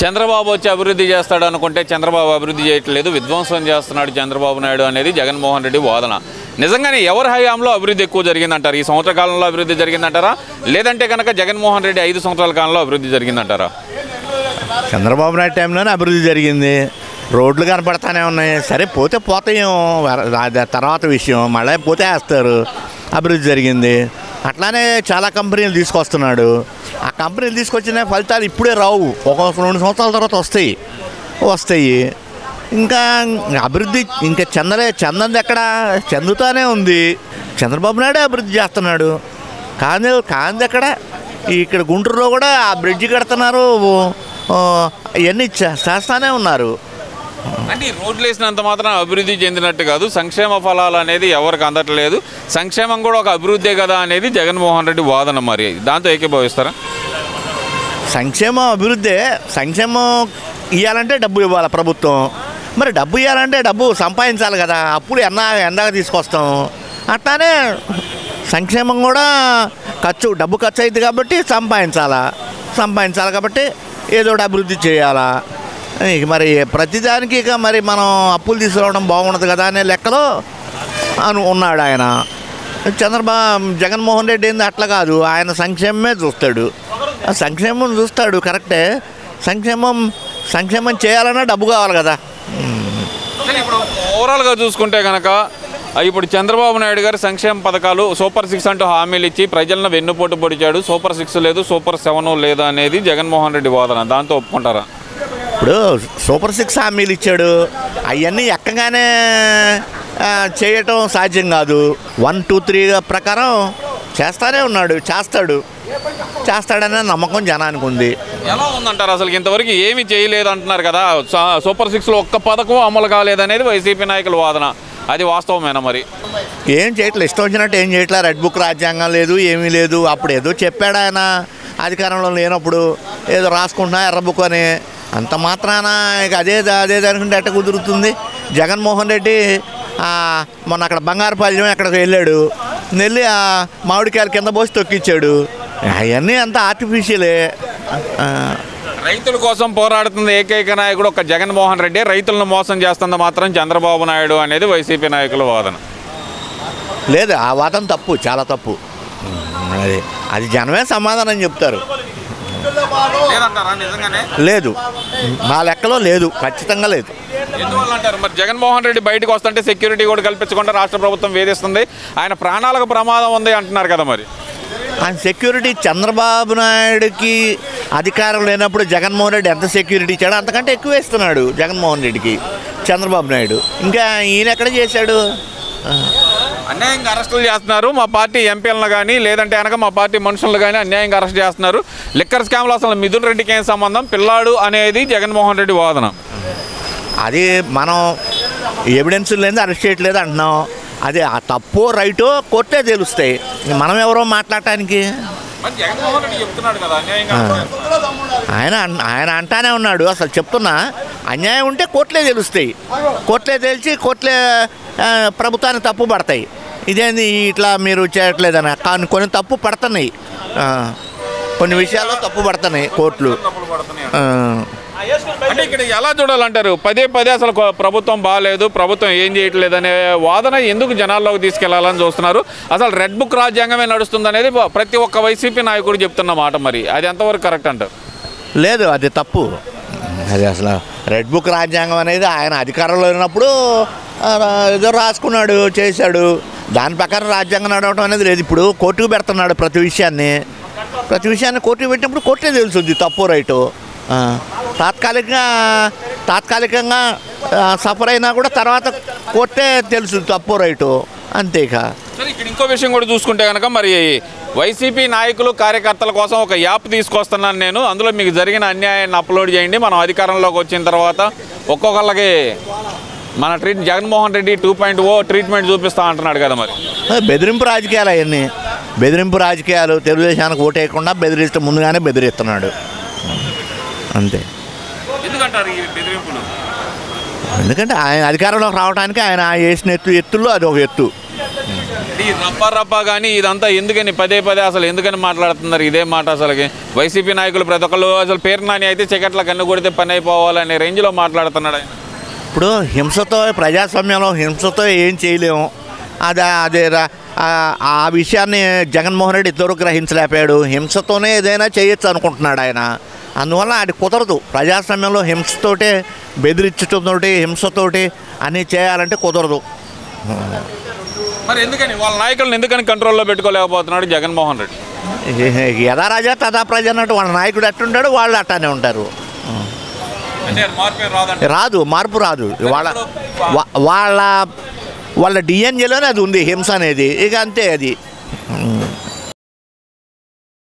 చంద్రబాబు వచ్చి అభివృద్ధి చేస్తాడు అనుకుంటే చంద్రబాబు అభివృద్ధి చేయట్లేదు, విధ్వంసం చేస్తున్నాడు చంద్రబాబు నాయుడు అనేది జగన్మోహన్ రెడ్డి వాదన. నిజంగానే ఎవరి హయాంలో అభివృద్ధి ఎక్కువ జరిగిందంటారు? ఈ సంవత్సర కాలంలో అభివృద్ధి జరిగిందంటారా, లేదంటే కనుక జగన్మోహన్ రెడ్డి 5 సంవత్సరాల కాలంలో అభివృద్ధి జరిగిందంటారా? చంద్రబాబు నాయుడు టైంలోనే అభివృద్ధి జరిగింది. రోడ్లు కనపడతానే ఉన్నాయి. సరే పోతే పోతాయేమో, తర్వాత విషయం. మళ్ళీ పోతే వేస్తారు. అభివృద్ధి జరిగింది. అట్లానే చాలా కంపెనీలు తీసుకొస్తున్నాడు. ఆ కంపెనీలు తీసుకొచ్చిన ఫలితాలు ఇప్పుడే రావు, ఒక 2 సంవత్సరాల తర్వాత వస్తాయి. ఇంకా అభివృద్ధి ఇంకా చెందంది ఎక్కడ? చెందుతానే ఉంది. చంద్రబాబు నాయుడు అభివృద్ధి చేస్తున్నాడు. కాంది ఎక్కడ? ఇక్కడ గుంటూరులో కూడా ఆ బ్రిడ్జి కడుతున్నారు, ఇవన్నీ చేస్తానే ఉన్నారు. అంటే రోడ్లు వేసినంత మాత్రం అభివృద్ధి చెందినట్టు కాదు, సంక్షేమ ఫలాలు అనేది ఎవరికి అందట్లేదు, సంక్షేమం కూడా ఒక అభివృద్ధే కదా అనేది జగన్మోహన్ రెడ్డి వాదన. మరి దాంతో ఏకీభవిస్తారా? సంక్షేమం అభివృద్ధే. సంక్షేమం ఇవ్వాలంటే డబ్బు ఇవ్వాలి ప్రభుత్వం. మరి డబ్బు ఇవ్వాలంటే డబ్బు సంపాదించాలి కదా, అప్పుడు ఎందాక తీసుకొస్తాం. అట్లానే సంక్షేమం కూడా డబ్బు ఖర్చు అవుతుంది కాబట్టి సంపాదించాలి కాబట్టి ఏదో ఒకటి అభివృద్ధి చేయాలా. మరి ప్రతిదానికి ఇక మరి మనం అప్పులు తీసుకురావడం బాగుండదు కదా అనే లెక్కలో ఉన్నాడు ఆయన. జగన్మోహన్ రెడ్డి ఏంది అట్లా కాదు, ఆయన సంక్షేమమే చూస్తాడు. సంక్షేమం చూస్తాడు కరెక్టే. సంక్షేమం చేయాలన్నా డబ్బు కావాలి కదా. ఇప్పుడు ఓవరాల్గా చూసుకుంటే కనుక ఇప్పుడు చంద్రబాబు నాయుడు గారు సంక్షేమ పథకాలు సూపర్ 6 అంటూ హామీలు ఇచ్చి ప్రజలను వెన్నుపోటు పొడిచాడు. సూపర్ 6 లేదు, సూపర్ 7 లేదు అనేది జగన్మోహన్ రెడ్డి వాదన. దాంతో ఒప్పుకుంటారా? ఇప్పుడు సూపర్ 6 హామీలు ఇచ్చాడు, అవన్నీ ఎక్కగానే చేయటం సాధ్యం కాదు. 1, 2, 3 ప్రకారం చేస్తానే ఉన్నాడు, చేస్తాడనే నమ్మకం జనానికి ఉంది. ఎలా ఉందంటారు? అసలు ఇంతవరకు ఏమీ చేయలేదు అంటున్నారు కదా. సూపర్ 6లో ఒక్క పథకం అమలు కాలేదనేది వైసీపీ నాయకుల వాదన. అది వాస్తవమేనా? మరి ఏం చేయట్లేదు, ఇష్టం వచ్చినట్టు ఏం చేయట్లేదు. రెడ్ బుక్ రాజ్యాంగం లేదు, ఏమీ లేదు. అప్పుడు ఏదో చెప్పాడు ఆయన అధికారంలో లేనప్పుడు, ఏదో రాసుకుంటున్నా ఎర్ర బుక్ అని. అంత మాత్రాన ఇక అదే అనుకుంటే ఎట్ట కుదురుతుంది? జగన్మోహన్ రెడ్డి మొన్న అక్కడ బంగారుపాళ్యం ఎక్కడికి వెళ్ళాడు, వెళ్ళి ఆ మామిడికాయలు కింద పోసి తొక్కిచ్చాడు. అవన్నీ అంతా ఆర్టిఫిషియలే. రైతుల కోసం పోరాడుతున్న ఏకైక నాయకుడు ఒక జగన్మోహన్ రెడ్డి, రైతులను మోసం చేస్తున్న మాత్రం చంద్రబాబు నాయుడు అనేది వైసీపీ నాయకుల వాదన. లేదు, ఆ వాదన తప్పు, చాలా తప్పు. అది జనమే సమాధానం చెప్తారు. లేదు, నా లెక్కలో లేదు, ఖచ్చితంగా లేదు. ఎందువల్ల అంటారు? మరి జగన్మోహన్ రెడ్డి బయటకు వస్తుంటే సెక్యూరిటీ కూడా కల్పించకుండా రాష్ట్ర ప్రభుత్వం వేధిస్తుంది, ఆయన ప్రాణాలకు ప్రమాదం ఉంది అంటున్నారు కదా. మరి ఆయన సెక్యూరిటీ చంద్రబాబు నాయుడుకి అధికారం లేనప్పుడు జగన్మోహన్ రెడ్డి ఎంత సెక్యూరిటీ ఇచ్చాడో అంతకంటే ఎక్కువ ఇస్తున్నాడు జగన్మోహన్ రెడ్డికి చంద్రబాబు నాయుడు. ఇంకా ఈయన ఎక్కడ చేశాడు? అన్యాయంగా అరెస్టులు చేస్తున్నారు. మా పార్టీ ఎంపీలను కానీ లేదంటే కనుక మా పార్టీ మనుషులను కానీ అన్యాయంగా అరెస్ట్ చేస్తున్నారు. లిక్కర్ స్కామ్లో అసలు మిథున్ రెడ్డికి ఏం సంబంధం? పిల్లాడు అనేది జగన్మోహన్ రెడ్డి వాదన. అది మనం ఎవిడెన్స్ లేదు, అరెస్ట్ చేయట్లేదు అంటున్నాం. అది ఆ తప్పో రైటో కోర్టే తెలుస్తాయి, మనం ఎవరో మాట్లాడటానికి. ఆయన అంటానే ఉన్నాడు. అసలు చెప్తున్నా, అన్యాయం ఉంటే కోర్టులే తెలుస్తాయి. కోర్టులే తెలిసి కోర్టులే ప్రభుత్వాన్ని తప్పు పడతాయి. ఇదేంది ఇట్లా మీరు చేయట్లేదని. కానీ కొన్ని తప్పు పడుతున్నాయి, కొన్ని విషయాల్లో తప్పు పడుతున్నాయి కోర్టులు. అంటే ఇక్కడ ఎలా చూడాలంటారు? పదే అసలు ప్రభుత్వం బాగాలేదు, ప్రభుత్వం ఏం చేయట్లేదు అనే వాదన ఎందుకు జనాల్లోకి తీసుకెళ్లాలని చూస్తున్నారు? అసలు రెడ్ బుక్ రాజ్యాంగమే నడుస్తుంది అనేది ప్రతి ఒక్క వైసీపీ నాయకుడు చెప్తున్న మాట. మరి అది ఎంతవరకు కరెక్ట్ అంటారు? లేదు, అది తప్పు. అది అసలు రెడ్ బుక్ రాజ్యాంగం అనేది ఆయన అధికారంలో ఉన్నప్పుడు ఏదో రాసుకున్నాడు, చేశాడు. దాని ప్రకారం రాజ్యాంగం నడవడం అనేది లేదు. ఇప్పుడు కోర్టుకు పెడుతున్నాడు ప్రతి విషయాన్ని కోర్టుకు పెట్టినప్పుడు కోర్టునే తెలుస్తుంది తప్పు రైటు. తాత్కాలికంగా సఫర్ అయినా కూడా తర్వాత కోర్టే తెలుసు తప్పు రైటు, అంతేక. సరే, ఇక్కడ ఇంకో విషయం కూడా చూసుకుంటే కనుక మరి వైసీపీ నాయకులు కార్యకర్తల కోసం ఒక యాప్ తీసుకొస్తున్నాను నేను, అందులో మీకు జరిగిన అన్యాయాన్ని అప్లోడ్ చేయండి, మనం అధికారంలోకి వచ్చిన తర్వాత ఒక్కొక్కళ్ళకి మన జగన్మోహన్ రెడ్డి 2.0 ట్రీట్మెంట్ చూపిస్తా అంటున్నాడు కదా. మరి బెదిరింపు రాజకీయాలు అవన్నీ, బెదిరింపు రాజకీయాలు. తెలుగుదేశానికి ఓటేయకుండా బెదిరిస్తే ముందుగానే బెదిరిస్తున్నాడు, అంతే. ఎందుకంటారు ఈ బెదిరింపులు? ఎందుకంటే ఆయన అధికారంలోకి రావడానికి ఆయన వేసిన ఎత్తుల్లో అది ఒక ఎత్తు. ఈ రప్పా కానీ ఇదంతా ఎందుకని పదే అసలు ఎందుకని మాట్లాడుతున్నారు ఇదే మాట? అసలుకి వైసీపీ నాయకులు ప్రతి ఒక్కళ్ళు అసలు పేరు నాని అయితే చీకట్ల కన్ను కొడితే పని అయిపోవాలనే రేంజ్లో మాట్లాడుతున్నాడు ఆయన. ఇప్పుడు హింసతో ప్రజాస్వామ్యంలో హింసతో ఏం చేయలేము. అదే ఆ విషయాన్ని జగన్మోహన్ రెడ్డి ఇద్దరు గ్రహించలేకపోయాడు. హింసతోనే ఏదైనా చేయొచ్చు అనుకుంటున్నాడు ఆయన. అందువల్ల అది కుదరదు. ప్రజాస్వామ్యంలో హింసతోటే బెదిరించడంతోటి హింసతోటి అన్నీ చేయాలంటే కుదరదు. మరి ఎందుకని వాళ్ళ నాయకులను ఎందుకని కంట్రోల్లో పెట్టుకోలేకపోతున్నాడు జగన్మోహన్ రెడ్డి? యథా రాజా తథా ప్రజ అన్నట్టు వాళ్ళ నాయకుడు ఎట్టుంటాడు వాళ్ళు అట్టానే ఉంటారు. రాదు, మార్పు రాదు. వాళ్ళ డిఎన్ఏలోనే అది ఉంది హింస అనేది. ఇక అంతే అది.